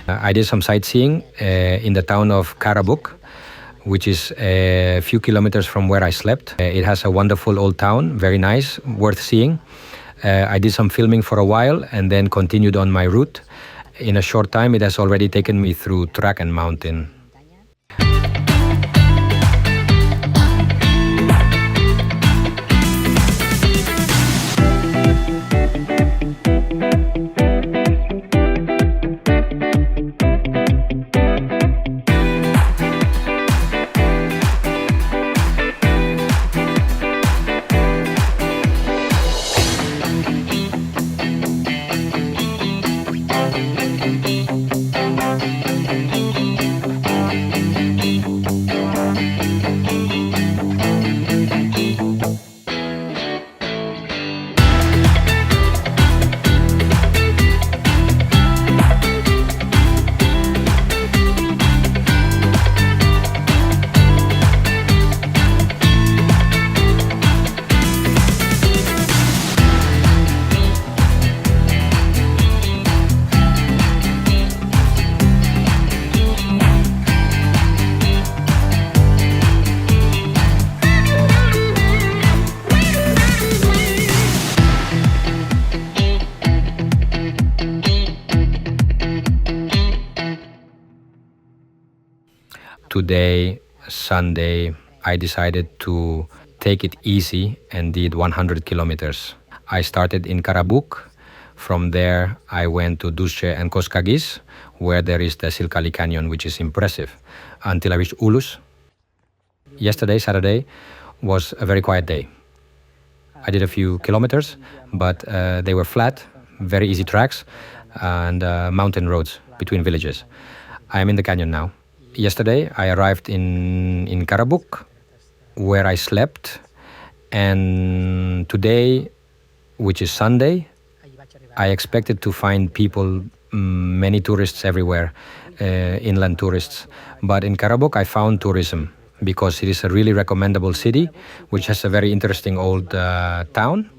I did some sightseeing in the town of Karabük, which is a few kilometers from where I slept. It has a wonderful old town, very nice, worth seeing. I did some filming for a while and then continued on my route. In a short time, it has already taken me through track and mountain. Today, Sunday, I decided to take it easy and did 100 kilometers. I started in Karabük. From there, I went to Dusce and Kozcagiz, where there is the Sircali Canyon, which is impressive, until I reached Ulus. Yesterday, Saturday, was a very quiet day. I did a few kilometers, but they were flat, very easy tracks, and mountain roads between villages. I am in the canyon now. Yesterday, I arrived in Karabük, where I slept, and today, which is Sunday, I expected to find people, many tourists everywhere, inland tourists. But in Karabük, I found tourism because it is a really recommendable city, which has a very interesting old town.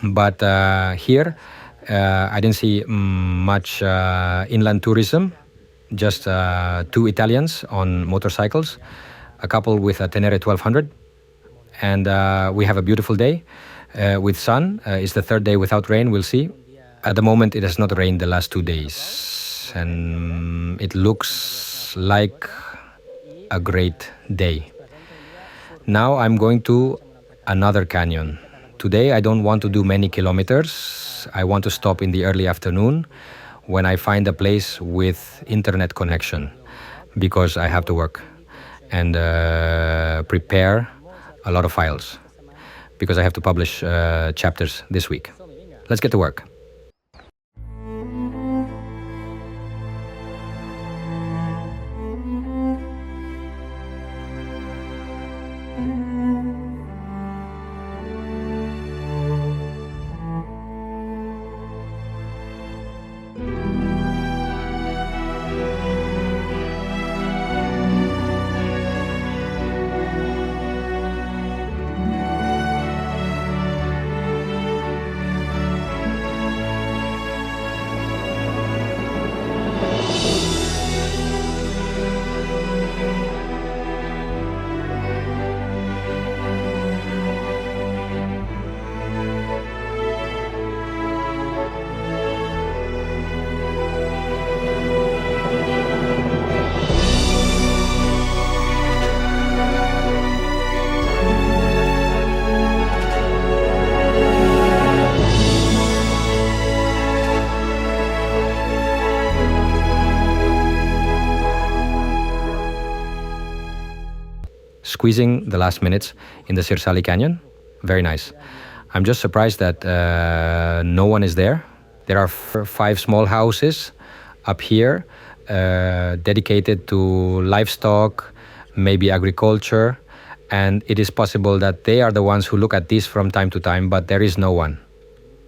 But here, I didn't see much inland tourism. Just two Italians on motorcycles, a couple with a Tenere 1200, and we have a beautiful day with sun. It's the third day without rain, we'll see. At the moment, it has not rained the last 2 days, and it looks like a great day. Now I'm going to another canyon. Today, I don't want to do many kilometers. I want to stop in the early afternoon when I find a place with internet connection, because I have to work and prepare a lot of files, because I have to publish chapters this week. Let's get to work. Squeezing the last minutes in the Sircali Canyon. Very nice. I'm just surprised that no one is there. There are 5 small houses up here dedicated to livestock, maybe agriculture, and it is possible that they are the ones who look at this from time to time, but there is no one.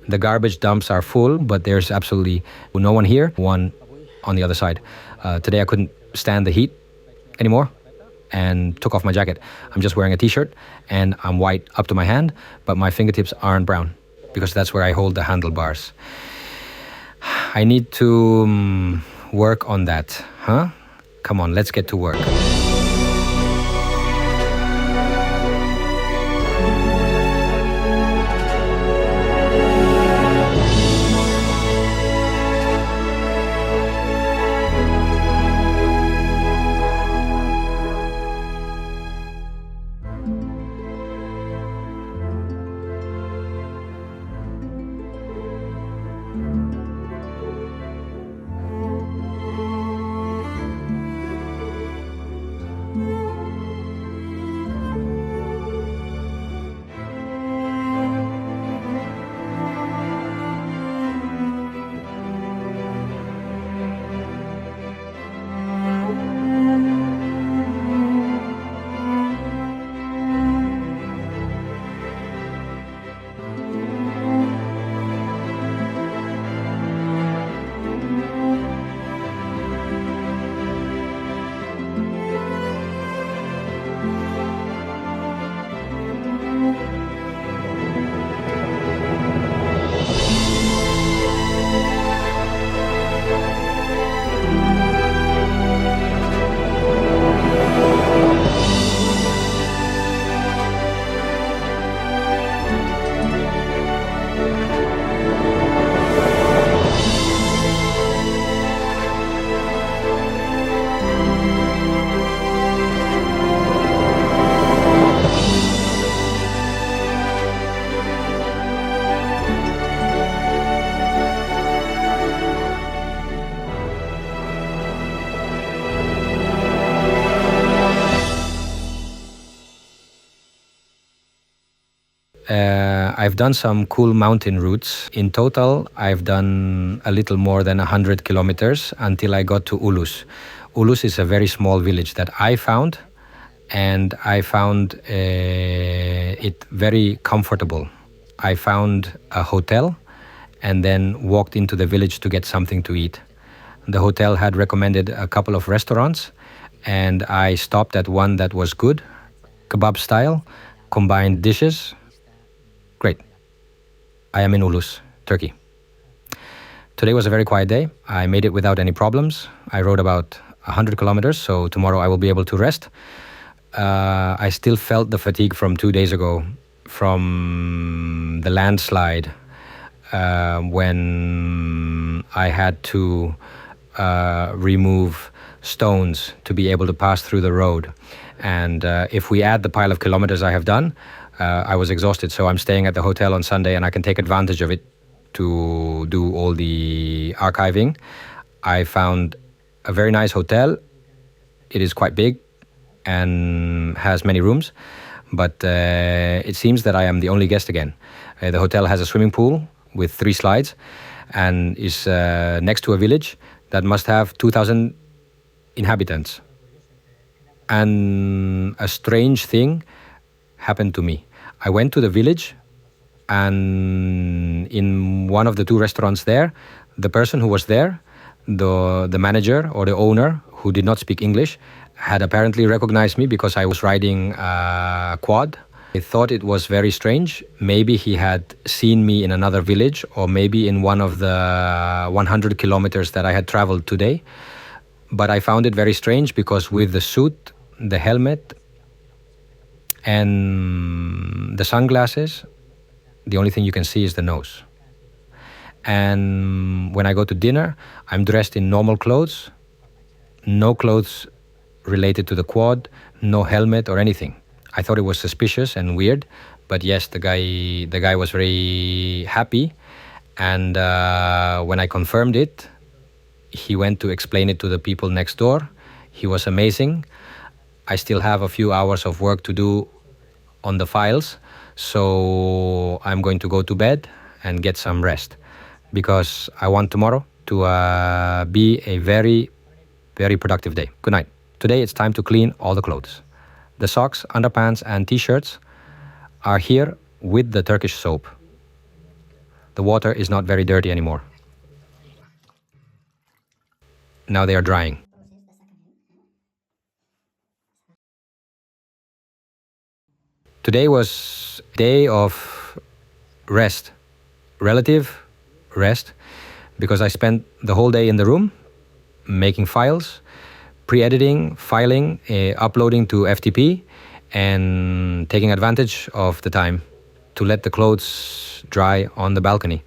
The garbage dumps are full, but there's absolutely no one here, one on the other side. Today I couldn't stand the heat anymore and took off my jacket. I'm just wearing a t-shirt and I'm white up to my hand, but my fingertips aren't brown because that's where I hold the handlebars. I need to work on that, huh? Come on, let's get to work. I've done some cool mountain routes. In total, I've done a little more than 100 kilometers until I got to Ulus. Ulus is a very small village that I found, and I found it very comfortable. I found a hotel and then walked into the village to get something to eat. The hotel had recommended a couple of restaurants, and I stopped at one that was good, kebab style, combined dishes. Great. I am in Ulus, Turkey. Today was a very quiet day. I made it without any problems. I rode about 100 kilometers, so tomorrow I will be able to rest. I still felt the fatigue from 2 days ago, from the landslide, when I had to remove stones to be able to pass through the road. And if we add the pile of kilometers I have done, I was exhausted, so I'm staying at the hotel on Sunday and I can take advantage of it to do all the archiving. I found a very nice hotel. It is quite big and has many rooms, but it seems that I am the only guest again. The hotel has a swimming pool with 3 slides and is next to a village that must have 2,000 inhabitants. And a strange thing happened to me. I went to the village, and in one of the 2 restaurants there, the person who was there, the manager or the owner, who did not speak English, had apparently recognized me because I was riding a quad. I thought it was very strange. Maybe he had seen me in another village, or maybe in one of the 100 kilometers that I had traveled today. But I found it very strange because with the suit, the helmet, and the sunglasses, the only thing you can see is the nose. And when I go to dinner, I'm dressed in normal clothes, no clothes related to the quad, no helmet or anything. I thought it was suspicious and weird, but yes, the guy was very happy. And when I confirmed it, he went to explain it to the people next door. He was amazing. I still have a few hours of work to do on the files, so I'm going to go to bed and get some rest because I want tomorrow to be a very, very productive day. Good night. Today it's time to clean all the clothes. The socks, underpants and t-shirts are here with the Turkish soap. The water is not very dirty anymore. Now they are drying. Today was a day of rest, relative rest, because I spent the whole day in the room making files, pre-editing, filing, uploading to FTP, and taking advantage of the time to let the clothes dry on the balcony.